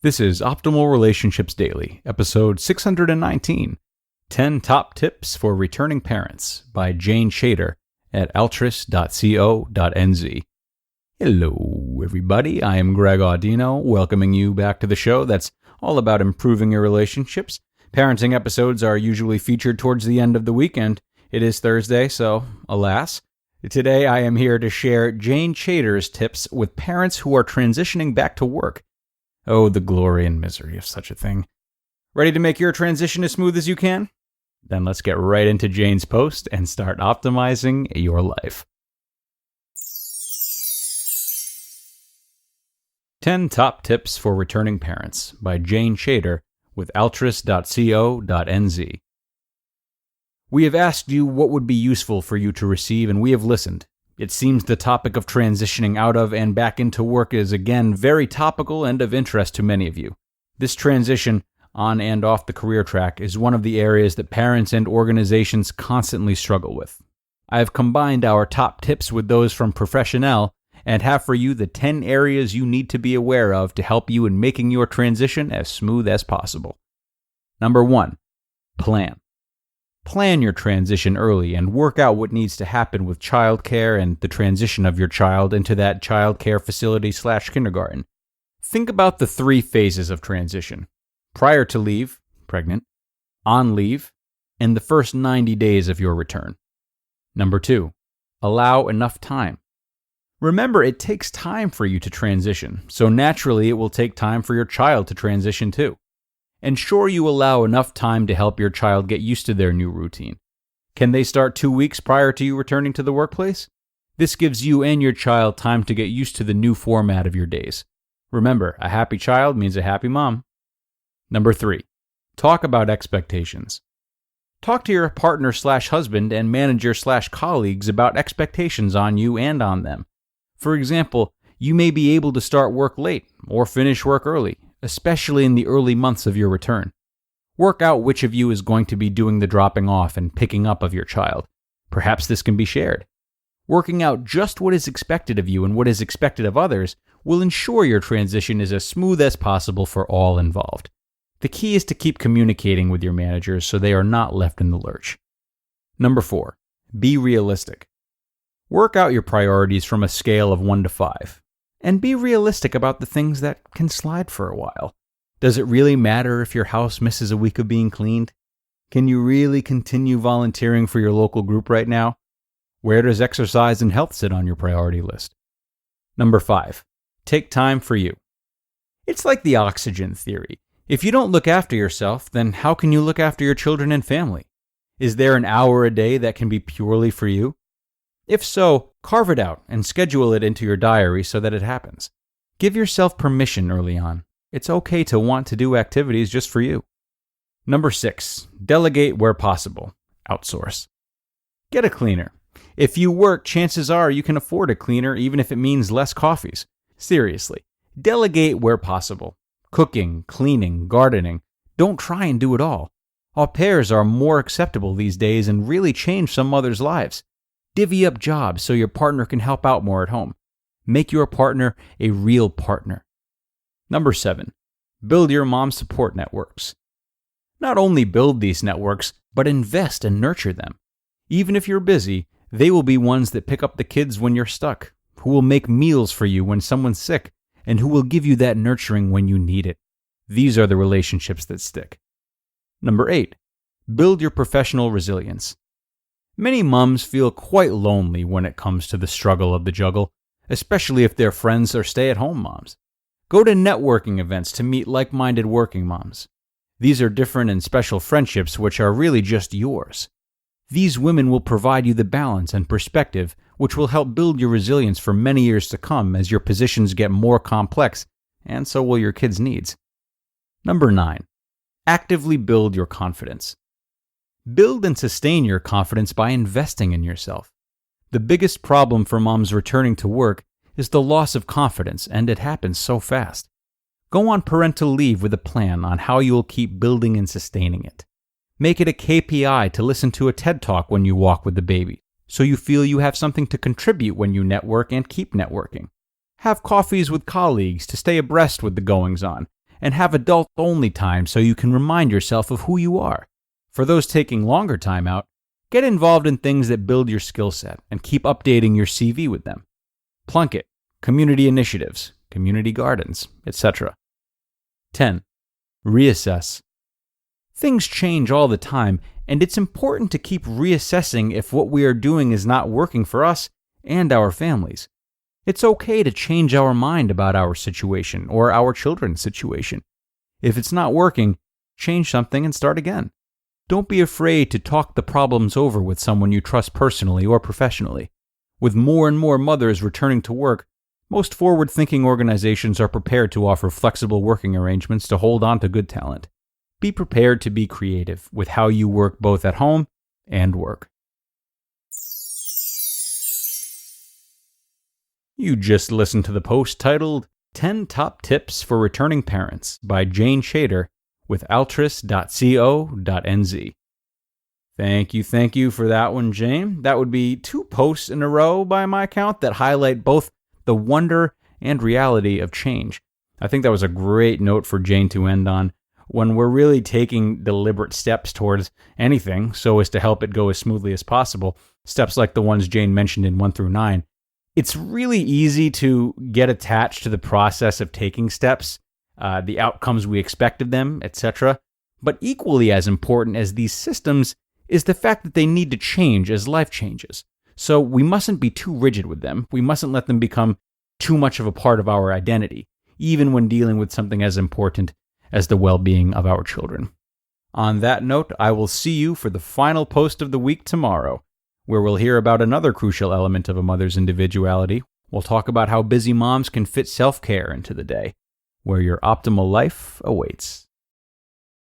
This is Optimal Relationships Daily, episode 619, 10 Top Tips for Returning Parents by Jayne Chater at altris.co.nz. Hello, everybody. I am Greg Audino, welcoming you back to the show that's all about improving your relationships. Parenting episodes are usually featured towards the end of the weekend. It is Thursday, so alas. Today I am here to share Jayne Chater's tips with parents who are transitioning back to work. Oh, the glory and misery of such a thing. Ready to make your transition as smooth as you can? Then let's get right into Jayne's post and start optimizing your life. 10 Top Tips for Returning Parents by Jayne Chater with altris.co.nz. We have asked you what would be useful for you to receive, and we have listened. It seems the topic of transitioning out of and back into work is again very topical and of interest to many of you. This transition on and off the career track is one of the areas that parents and organizations constantly struggle with. I have combined our top tips with those from Professional and have for you the 10 areas you need to be aware of to help you in making your transition as smooth as possible. Number 1. Plan. Plan your transition early and work out what needs to happen with childcare and the transition of your child into that childcare facility/kindergarten. Think about the 3 phases of transition: prior to leave, pregnant, on leave, and the first 90 days of your return. Number 2, allow enough time. Remember, it takes time for you to transition, so naturally it will take time for your child to transition too. Ensure you allow enough time to help your child get used to their new routine. Can they start 2 weeks prior to you returning to the workplace? This gives you and your child time to get used to the new format of your days. Remember, a happy child means a happy mom. Number 3, talk about expectations. Talk to your partner/husband and manager/colleagues about expectations on you and on them. For example, you may be able to start work late or finish work early, especially in the early months of your return. Work out which of you is going to be doing the dropping off and picking up of your child. Perhaps this can be shared. Working out just what is expected of you and what is expected of others will ensure your transition is as smooth as possible for all involved. The key is to keep communicating with your managers so they are not left in the lurch. Number 4, be realistic. Work out your priorities from a scale of 1 to 5. And be realistic about the things that can slide for a while. Does it really matter if your house misses a week of being cleaned? Can you really continue volunteering for your local group right now? Where does exercise and health sit on your priority list? Number 5, take time for you. It's like the oxygen theory. If you don't look after yourself, then how can you look after your children and family? Is there an hour a day that can be purely for you? If so, carve it out and schedule it into your diary so that it happens. Give yourself permission early on. It's okay to want to do activities just for you. Number 6, delegate where possible. Outsource. Get a cleaner. If you work, chances are you can afford a cleaner even if it means less coffees. Seriously, delegate where possible. Cooking, cleaning, gardening. Don't try and do it all. Au pairs are more acceptable these days and really change some mothers' lives. Divvy up jobs so your partner can help out more at home. Make your partner a real partner. Number 7, build your mom support networks. Not only build these networks, but invest and nurture them. Even if you're busy, they will be ones that pick up the kids when you're stuck, who will make meals for you when someone's sick, and who will give you that nurturing when you need it. These are the relationships that stick. Number 8, build your professional resilience. Many moms feel quite lonely when it comes to the struggle of the juggle, especially if their friends are stay-at-home moms. Go to networking events to meet like-minded working moms. These are different and special friendships which are really just yours. These women will provide you the balance and perspective which will help build your resilience for many years to come as your positions get more complex, and so will your kids' needs. Number 9, actively build your confidence. Build and sustain your confidence by investing in yourself. The biggest problem for moms returning to work is the loss of confidence, and it happens so fast. Go on parental leave with a plan on how you will keep building and sustaining it. Make it a KPI to listen to a TED Talk when you walk with the baby, so you feel you have something to contribute when you network and keep networking. Have coffees with colleagues to stay abreast with the goings-on, and have adult-only time so you can remind yourself of who you are. For those taking longer time out, get involved in things that build your skill set and keep updating your CV with them. Plunkett, community initiatives, community gardens, etc. 10. Reassess. Things change all the time, and it's important to keep reassessing if what we are doing is not working for us and our families. It's okay to change our mind about our situation or our children's situation. If it's not working, change something and start again. Don't be afraid to talk the problems over with someone you trust personally or professionally. With more and more mothers returning to work, most forward-thinking organizations are prepared to offer flexible working arrangements to hold on to good talent. Be prepared to be creative with how you work both at home and work. You just listened to the post titled 10 Top Tips for Returning Parents by Jayne Chater with altris.co.nz. Thank you for that one, Jayne. That would be 2 posts in a row by my count that highlight both the wonder and reality of change. I think that was a great note for Jayne to end on. When we're really taking deliberate steps towards anything so as to help it go as smoothly as possible, steps like the ones Jayne mentioned in 1 through 9, it's really easy to get attached to the process of taking steps, the outcomes we expect of them, etc. But equally as important as these systems is the fact that they need to change as life changes. So we mustn't be too rigid with them. We mustn't let them become too much of a part of our identity, even when dealing with something as important as the well-being of our children. On that note, I will see you for the final post of the week tomorrow, where we'll hear about another crucial element of a mother's individuality. We'll talk about how busy moms can fit self-care into the day, where your optimal life awaits.